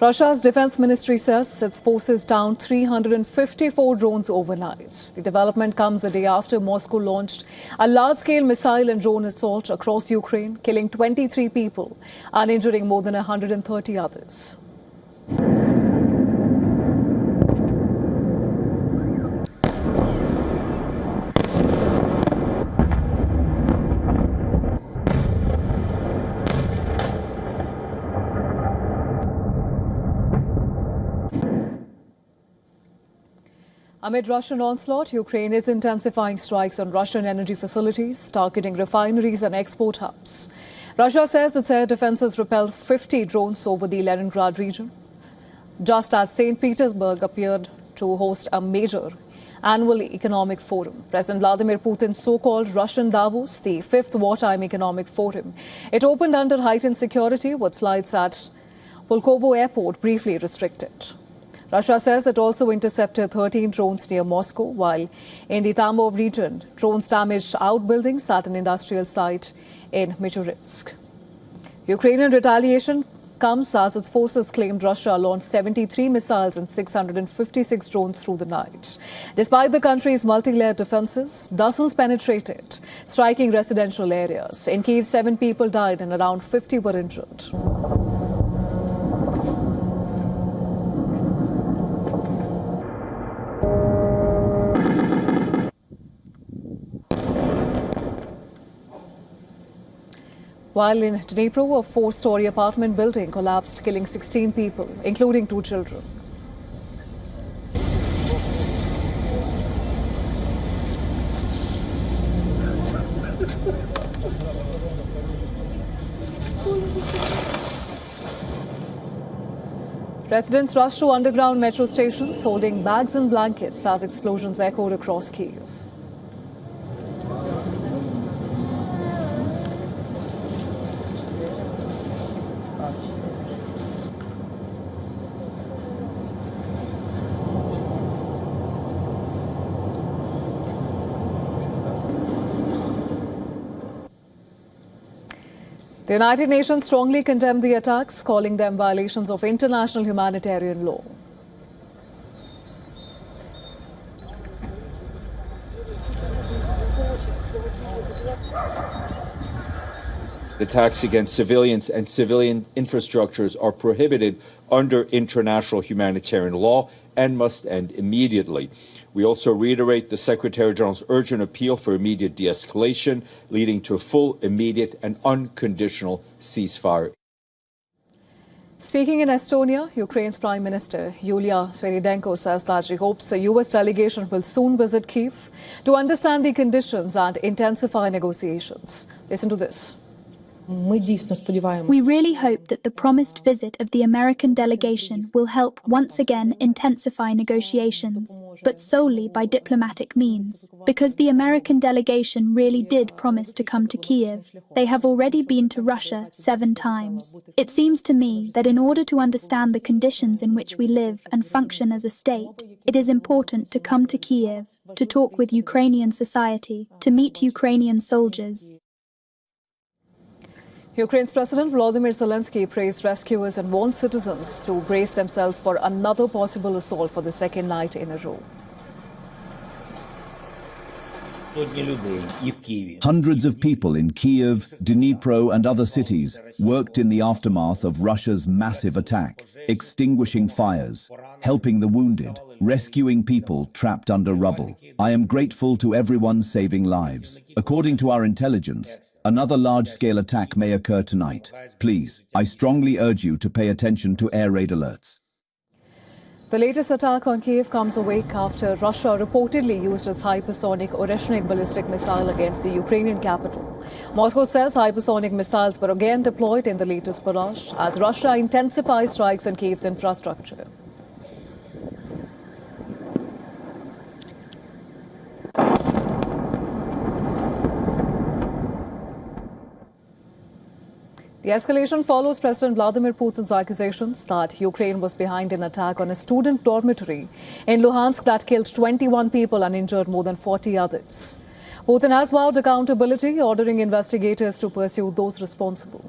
Russia's defense ministry says its forces downed 354 drones overnight. The development comes a day after Moscow launched a large-scale missile and drone assault across Ukraine, killing 23 people and injuring more than 130 others. Amid Russian onslaught, Ukraine is intensifying strikes on Russian energy facilities, targeting refineries and export hubs. Russia says its air defenses repelled 50 drones over the Leningrad region, just as St. Petersburg appeared to host a major annual economic forum. President Vladimir Putin's so-called Russian Davos, the fifth wartime economic forum. It opened under heightened security with flights at Pulkovo airport briefly restricted. Russia says it also intercepted 13 drones near Moscow, while in the Tambov region, drones damaged outbuildings at an industrial site in Michuritsk. Ukrainian retaliation comes as its forces claimed Russia launched 73 missiles and 656 drones through the night. Despite the country's multi-layered defenses, dozens penetrated, striking residential areas. In Kyiv, 7 people died and around 50 were injured. While in Dnipro, a 4-story apartment building collapsed, killing 16 people, including 2 children. Residents rushed to underground metro stations, holding bags and blankets as explosions echoed across Kyiv. The United Nations strongly condemned the attacks, calling them violations of international humanitarian law. Attacks against civilians and civilian infrastructures are prohibited under international humanitarian law and must end immediately. We also reiterate the Secretary-General's urgent appeal for immediate de-escalation, leading to a full, immediate and unconditional ceasefire. Speaking in Estonia, Ukraine's Prime Minister Yulia Sviridenko says that she hopes a U.S. delegation will soon visit Kyiv to understand the conditions and intensify negotiations. Listen to this. We really hope that the promised visit of the American delegation will help once again intensify negotiations, but solely by diplomatic means, because the American delegation really did promise to come to Kyiv. They have already been to Russia 7 times. It seems to me that in order to understand the conditions in which we live and function as a state, it is important to come to Kyiv, to talk with Ukrainian society, to meet Ukrainian soldiers. Ukraine's President Volodymyr Zelensky praised rescuers and warned citizens to brace themselves for another possible assault for the second night in a row. Hundreds of people in Kyiv, Dnipro and other cities worked in the aftermath of Russia's massive attack, extinguishing fires, helping the wounded, rescuing people trapped under rubble. I am grateful to everyone saving lives. According to our intelligence, another large-scale attack may occur tonight. Please, I strongly urge you to pay attention to air raid alerts. The latest attack on Kyiv comes a week after Russia reportedly used its hypersonic Oreshnik ballistic missile against the Ukrainian capital. Moscow says hypersonic missiles were again deployed in the latest barrage as Russia intensifies strikes on Kyiv's infrastructure. The escalation follows President Vladimir Putin's accusations that Ukraine was behind an attack on a student dormitory in Luhansk that killed 21 people and injured more than 40 others. Putin has vowed accountability, ordering investigators to pursue those responsible.